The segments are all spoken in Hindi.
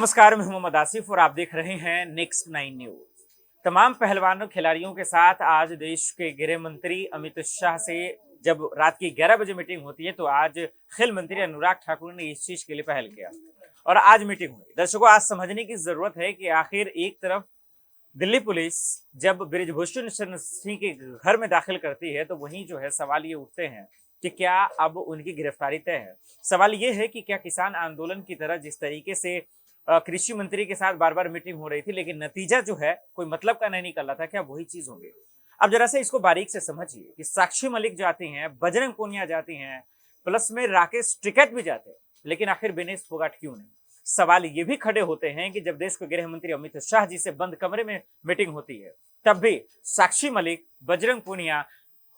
नमस्कार, मैं मोहम्मद आसिफ और आप देख रहे हैं नेक्स्ट 9 न्यूज। तमाम पहलवानों खिलाड़ियों के साथ आज देश के गृह मंत्री अमित शाह से जब रात की 11 बजे मीटिंग होती है तो आज खेल मंत्री अनुराग ठाकुर ने इस चीज के लिए पहल किया और आज मीटिंग हुई। दर्शकों, आज समझने की जरूरत है कि आखिर एक तरफ दिल्ली पुलिस जब बृजभूषण शरण सिंह के घर में दाखिल करती है तो वहीं जो है सवाल ये उठते हैं कि क्या अब उनकी गिरफ्तारी तय है। सवाल ये है कि क्या किसान आंदोलन की तरह जिस तरीके से कृषि मंत्री के साथ बार बार मीटिंग हो रही थी लेकिन नतीजा जो है कोई मतलब का नहीं निकल रहा था, क्या वही चीज होगी। अब जरा से इसको बारीक से समझिए कि साक्षी मलिक जाती हैं, बजरंग पूनिया जाती हैं, प्लस में राकेश टिकैत भी जाते हैं, लेकिन आखिर विनेश फोगाट क्यों नहीं। सवाल ये भी खड़े होते हैं कि जब देश के गृह मंत्री अमित शाह जी से बंद कमरे में मीटिंग होती है तब भी साक्षी मलिक, बजरंग पूनिया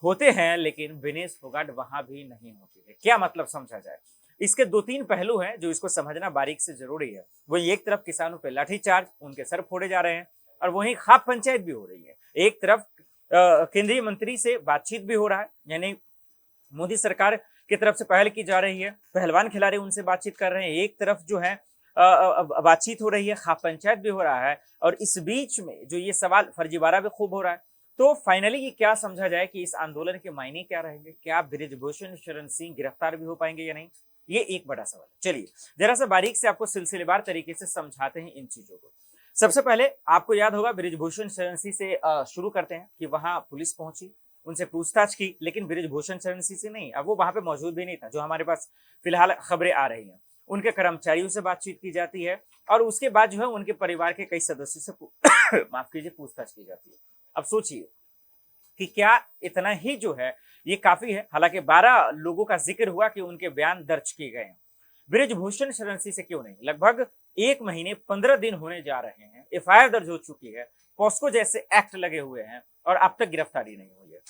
होते हैं लेकिन विनेश फोगाट वहां भी नहीं होती है। क्या मतलब समझा जाए। इसके दो तीन पहलू हैं जो इसको समझना बारीक से जरूरी है। वही एक तरफ किसानों पे लाठीचार्ज, उनके सर फोड़े जा रहे हैं और वहीं खाप पंचायत भी हो रही है। एक तरफ केंद्रीय मंत्री से बातचीत भी हो रहा है, यानी मोदी सरकार की तरफ से पहल की जा रही है, पहलवान खिलाड़ी उनसे बातचीत कर रहे हैं। एक तरफ जो है बातचीत हो रही है, खाप पंचायत भी हो रहा है और इस बीच में जो ये सवाल फर्जीवाड़ा भी खूब हो रहा है। तो फाइनली ये क्या समझा जाए कि इस आंदोलन के मायने क्या रहेंगे, क्या बृजभूषण शरण सिंह गिरफ्तार भी हो पाएंगे या नहीं, ये एक बड़ा सवाल है। चलिए जरा सा बारीक से आपको सिलसिलेवार तरीके से समझाते हैं इन चीजों को। सबसे पहले आपको याद होगा बृजभूषण शरण सिंह से शुरू करते हैं कि वहां पुलिस पहुंची, उनसे पूछताछ की, लेकिन बृजभूषण शरण सिंह से नहीं, अब वो वहां पे मौजूद भी नहीं था जो हमारे पास फिलहाल खबरें आ रही हैं। उनके कर्मचारियों से बातचीत की जाती है और उसके बाद जो है उनके परिवार के कई सदस्यों से माफ कीजिए पूछताछ की जाती है। अब सोचिए कि क्या इतना ही जो है ये काफी है। हालांकि 12 लोगों का जिक्र हुआ कि उनके बयान दर्ज किए गए हैं। बृजभूषण शरण सिंह से क्यों नहीं। लगभग 1 महीने 15 दिन होने जा रहे हैं, एफआईआर दर्ज हो चुकी है, पॉस्को जैसे एक्ट लगे हुए हैं और अब तक गिरफ्तारी नहीं हुई है।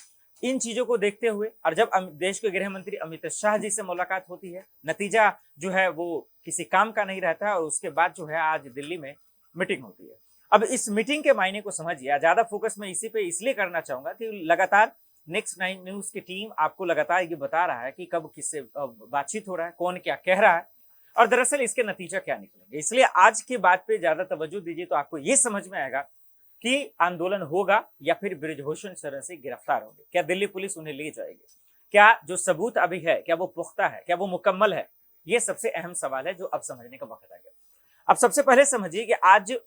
इन चीजों को देखते हुए और जब देश के गृह मंत्री अमित शाह जी से मुलाकात होती है, नतीजा जो है वो किसी काम का नहीं रहता और उसके बाद जो है आज दिल्ली में मीटिंग होती है। अब इस मीटिंग के मायने को समझिए। ज्यादा फोकस मैं इसी पे इसलिए करना चाहूंगा कि लगातार नेक्स्ट 9 न्यूज की टीम आपको लगातार ये बता रहा है कि कब किससे बातचीत हो रहा है, कौन क्या कह रहा है और दरअसल इसके नतीजा क्या निकलेंगे। इसलिए आज की बात पे ज्यादा तवज्जो दीजिए तो आपको ये समझ में आएगा कि आंदोलन होगा या फिर बृजभूषण शरण सिंह गिरफ्तार होंगे। क्या दिल्ली पुलिस उन्हें ले जाएगी, क्या जो सबूत अभी है क्या वो पुख्ता है, क्या वो मुकम्मल है, ये सबसे अहम सवाल है जो अब समझने का वक्त आ गया। अब सबसे पहले समझिए कि आज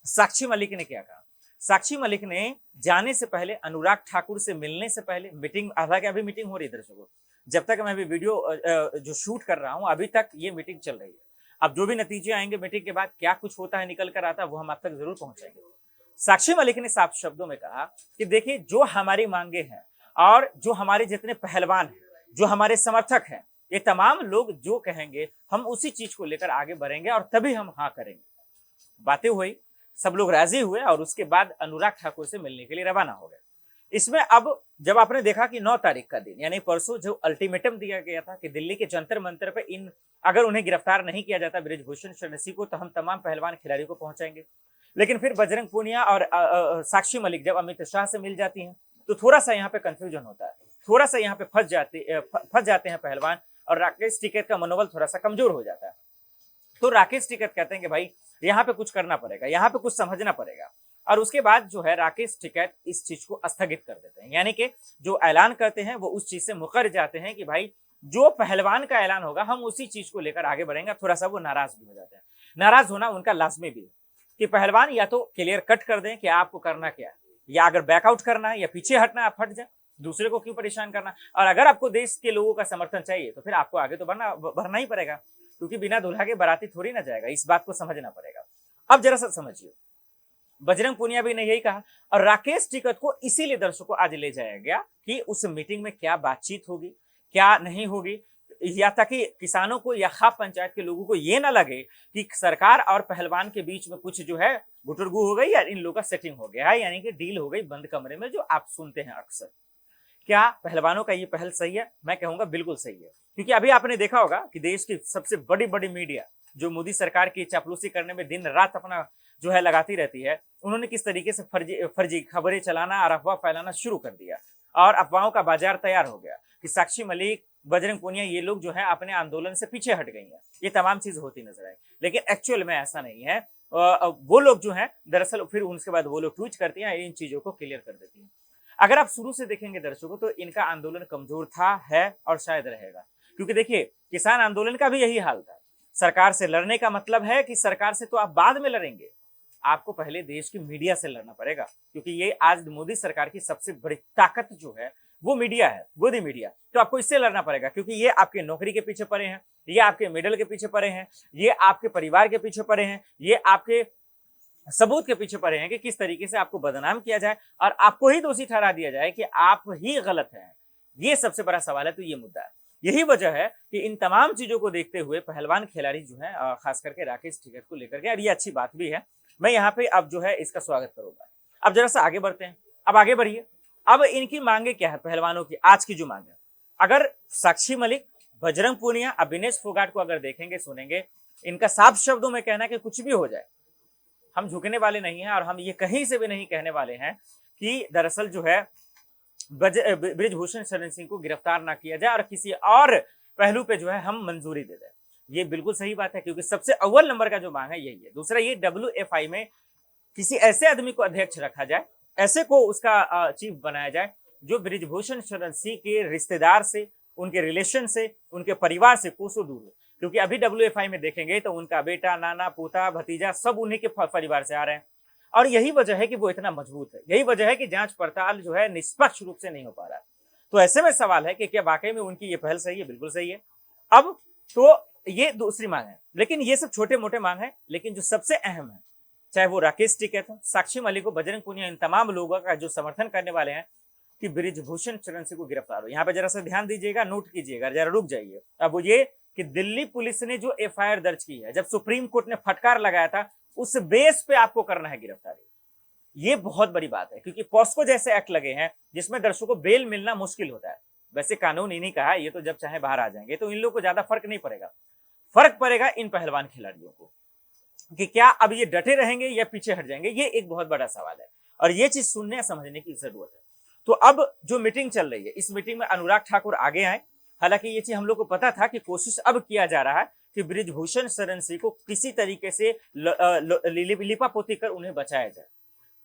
साक्षी मलिक ने क्या कहा। साक्षी मलिक ने जाने से पहले, अनुराग ठाकुर से मिलने से पहले, मीटिंग, हालांकि अभी मीटिंग हो रही है दर्शकों, जब तक मैं अभी वीडियो जो शूट कर रहा हूं अभी तक ये मीटिंग चल रही है। अब जो भी नतीजे आएंगे मीटिंग के बाद, क्या कुछ होता है निकल कर आता है, वो हम आप तक जरूर पहुंचाएंगे। साक्षी मलिक ने साफ शब्दों में कहा कि देखिए जो हमारी मांगे हैं और जो हमारे जितने पहलवान हैं, जो हमारे समर्थक हैं, ये तमाम लोग जो कहेंगे हम उसी चीज को लेकर आगे बढ़ेंगे और तभी हम हाँ करेंगे। बातें हुई, सब लोग राजी हुए और उसके बाद अनुराग ठाकुर से मिलने के लिए रवाना हो गए। इसमें अब जब आपने देखा कि 9 तारीख का दिन यानी परसों जो अल्टीमेटम दिया गया था कि दिल्ली के जंतर मंतर पे अगर उन्हें गिरफ्तार नहीं किया जाता बृजभूषण शरण सिंह को तो हम तमाम पहलवान खिलाड़ियों को पहुंचाएंगे। लेकिन फिर बजरंग पूनिया और साक्षी मलिक जब अमित शाह से मिल जाती हैं तो थोड़ा सा यहाँ पे कंफ्यूजन होता है, थोड़ा सा यहाँ पे फंस जाते हैं पहलवान और राकेश टिकैत का मनोबल थोड़ा सा कमजोर हो जाता है। तो राकेश टिकैत कहते हैं कि भाई यहाँ पे कुछ करना पड़ेगा, यहाँ पे कुछ समझना पड़ेगा और उसके बाद जो है राकेश टिकैत इस चीज को स्थगित कर देते हैं, यानी कि जो ऐलान करते हैं वो उस चीज से मुकर जाते हैं कि भाई जो पहलवान का ऐलान होगा हम उसी चीज को लेकर आगे बढ़ेंगे। थोड़ा सा वो नाराज भी हो जाते हैं। नाराज होना उनका लाजमी भी है कि पहलवान या तो क्लियर कट कर दें कि आपको करना क्या है, या अगर बैकआउट करना है या पीछे हटना, आप हट जाए, दूसरे को क्यों परेशान करना। और अगर आपको देश के लोगों का समर्थन चाहिए तो फिर आपको आगे तो बढ़ना ही पड़ेगा, क्योंकि बिना दुल्हा के बाराती थोड़ी ना जाएगा, इस बात को समझना पड़ेगा। अब जरा सा समझिए, बजरंग पूनिया भी ने यही कहा और राकेश टिकैत को इसीलिए दर्शकों आज ले जाया गया कि उस मीटिंग में क्या बातचीत होगी, क्या नहीं होगी, या ताकि किसानों को या खाप पंचायत के लोगों को ये ना लगे कि सरकार और पहलवान के बीच में कुछ जो है गुटरगू हो गई या इन लोगों का सेटिंग हो गया है, यानी कि डील हो गई बंद कमरे में, जो आप सुनते हैं अक्सर। क्या पहलवानों का ये पहल सही है? मैं कहूंगा बिल्कुल सही है, क्योंकि अभी आपने देखा होगा कि देश की सबसे बड़ी बड़ी मीडिया जो मोदी सरकार की चापलूसी करने में दिन रात अपना जो है लगाती रहती है, उन्होंने किस तरीके से फर्जी खबरें चलाना और अफवाह फैलाना शुरू कर दिया और अफवाहों का बाजार तैयार हो गया कि साक्षी मलिक, बजरंग पूनिया ये लोग जो है अपने आंदोलन से पीछे हट गई हैं, ये तमाम चीज होती नजर आई। लेकिन एक्चुअल में ऐसा नहीं है। वो लोग जो है दरअसल फिर उसके बाद वो लोग ट्वीट करती हैं, इन चीजों को क्लियर कर देती हैं। अगर आप शुरू से देखेंगे दर्शकों तो इनका आंदोलन कमजोर था, है और शायद रहेगा। क्योंकि देखिए किसान आंदोलन का भी यही हाल था। सरकार से लड़ने का मतलब है कि सरकार से तो आप बाद में लड़ेंगे, आपको पहले देश की मीडिया से लड़ना पड़ेगा। क्योंकि ये आज मोदी सरकार की सबसे बड़ी ताकत जो है वो मीडिया है, गोदी मीडिया। तो आपको इससे लड़ना पड़ेगा क्योंकि ये आपके नौकरी के पीछे पड़े हैं, ये आपके मेडल के पीछे पड़े हैं, ये आपके परिवार के पीछे पड़े हैं, ये आपके सबूत के पीछे पड़े हैं कि किस तरीके से आपको बदनाम किया जाए और आपको ही दोषी ठहरा दिया जाए कि आप ही गलत हैं। ये सबसे बड़ा सवाल है। तो ये मुद्दा है। यही वजह है कि इन तमाम चीजों को देखते हुए पहलवान खिलाड़ी जो है खास करके राकेश टिकैत को लेकर के, और ये अच्छी बात भी है, मैं यहाँ पे अब जो है इसका स्वागत करूंगा। अब जरा सा आगे बढ़ते हैं। अब आगे बढ़िए। अब इनकी मांगे क्या है पहलवानों की, आज की जो मांग है। अगर साक्षी मलिक, बजरंग पूनिया, अविनेश फोगाट को अगर देखेंगे सुनेंगे, इनका साफ शब्दों में कहना है कि कुछ भी हो जाए हम झुकने वाले नहीं हैं और हम ये कहीं से भी नहीं कहने वाले हैं कि दरअसल जो है बृजभूषण शरण सिंह को गिरफ्तार ना किया जाए और किसी और पहलू पे जो है हम मंजूरी दे दें। ये बिल्कुल सही बात है क्योंकि सबसे अव्वल नंबर का जो मांग है यही है। दूसरा, ये WFI में किसी ऐसे आदमी को अध्यक्ष रखा जाए, ऐसे को उसका चीफ बनाया जाए जो बृजभूषण शरण सिंह के रिश्तेदार से, उनके रिलेशन से, उनके परिवार से कोसों दूर हो। क्योंकि अभी WFI में देखेंगे तो उनका बेटा, नाना, पोता, भतीजा सब उन्हीं के परिवार से आ रहे हैं। और यही वजह है कि वो इतना मजबूत है, यही वजह है कि जांच पड़ताल जो है निष्पक्ष रूप से नहीं हो पा रहा है। तो ऐसे में सवाल है कि क्या वाकई में उनकी ये पहल सही है? बिल्कुल सही है। अब तो ये दूसरी मांग है, लेकिन ये सब छोटे मोटे मांग है। लेकिन जो सबसे अहम है, चाहे वो राकेश टिकैत हो, साक्षी मलिक हो, बजरंग पूनिया, इन तमाम लोगों का जो समर्थन करने वाले हैं कि बृजभूषण शरण सिंह को गिरफ्तार हो। यहाँ पे जरा सा ध्यान दीजिएगा, नोट कीजिएगा, जरा रुक जाइए। अब वो ये कि दिल्ली पुलिस ने जो FIR दर्ज की है, जब सुप्रीम कोर्ट ने फटकार लगाया था, उस बेस पे आपको करना है गिरफ्तारी। ये बहुत बड़ी बात है क्योंकि पॉस्को जैसे एक्ट लगे हैं जिसमें दर्शकों को बेल मिलना मुश्किल होता है। वैसे कानून इन्हीं का है, ये तो जब चाहे बाहर आ जाएंगे, तो इन लोगों को ज्यादा फर्क नहीं पड़ेगा। फर्क पड़ेगा इन पहलवान खिलाड़ियों को कि क्या अब ये डटे रहेंगे या पीछे हट जाएंगे। ये एक बहुत बड़ा सवाल है और ये चीज सुनने या समझने की जरूरत है। तो अब जो मीटिंग चल रही है, इस मीटिंग में अनुराग ठाकुर आगे आए। हालांकि ये चीज हम लोग को पता था कि कोशिश अब किया जा रहा है कि बृजभूषण शरण सिंह को किसी तरीके से लिपापोती कर उन्हें बचाया जाए,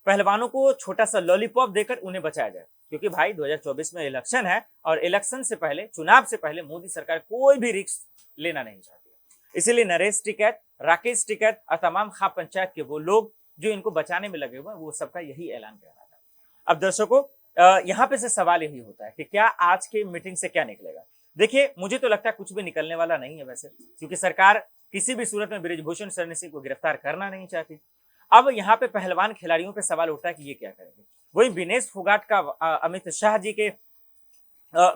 पहलवानों को छोटा सा लॉलीपॉप देकर उन्हें बचाया जाए। क्योंकि भाई 2024 में इलेक्शन है और इलेक्शन से पहले, चुनाव से पहले मोदी सरकार कोई भी रिस्क लेना नहीं चाहती। इसीलिए नरेश टिकैत, राकेश टिकैत और तमाम खाप पंचायत के वो लोग जो इनको बचाने में लगे हुए हैं, वो सबका यही ऐलान कर रहा था। अब दर्शकों यहाँ पे से सवाल यही होता है कि क्या आज की मीटिंग से क्या निकलेगा। देखिए मुझे तो लगता है कुछ भी निकलने वाला नहीं है वैसे, क्योंकि सरकार किसी भी सूरत में बृजभूषण शरण सिंह को गिरफ्तार करना नहीं चाहती। अब यहाँ पे पहलवान खिलाड़ियों पे सवाल उठता है कि ये क्या करेंगे। वही विनेश फोगाट का अमित शाह जी के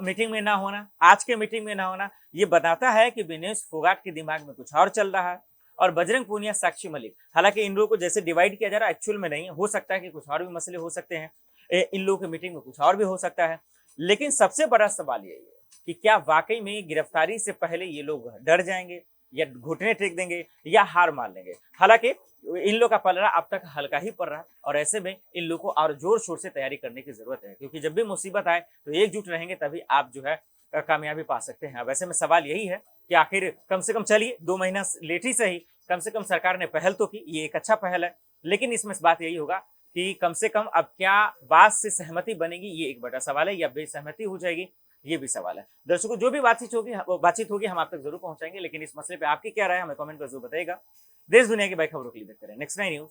मीटिंग में ना होना, आज के मीटिंग में ना होना, ये बताता है कि विनेश फोगाट के दिमाग में कुछ और चल रहा है। और बजरंग पूनिया, साक्षी मलिक, हालांकि इन लोगों को जैसे डिवाइड किया जा रहा है एक्चुअल में नहीं, हो सकता है कि कुछ और भी मसले हो सकते हैं, इन लोगों की मीटिंग में कुछ और भी हो सकता है। लेकिन सबसे बड़ा सवाल यही है कि क्या वाकई में गिरफ्तारी से पहले ये लोग डर जाएंगे या घुटने टेक देंगे या हार मान लेंगे। हालांकि इन लोग का पलड़ा अब तक हल्का ही पड़ रहा है और ऐसे में इन लोग को और जोर शोर से तैयारी करने की जरूरत है, क्योंकि जब भी मुसीबत आए तो एकजुट रहेंगे तभी आप जो है कामयाबी पा सकते हैं। वैसे में सवाल यही है कि आखिर कम से कम चलिए 2 महीना लेट ही सही, कम से कम सरकार ने पहल तो की, ये एक अच्छा पहल है। लेकिन इसमें बात यही होगा कि कम से कम अब क्या बात से सहमति बनेगी, ये एक बड़ा सवाल है, या बेसहमति हो जाएगी, ये भी सवाल है। दर्शकों जो भी बातचीत होगी हम आप तक जरूर पहुंचाएंगे। लेकिन इस मसले पे आपकी क्या राय है हमें कमेंट कर जरूर बताइएगा। देश दुनिया की बड़ी खबरों के लिए देखते रहे नेक्स्ट 9 न्यूज।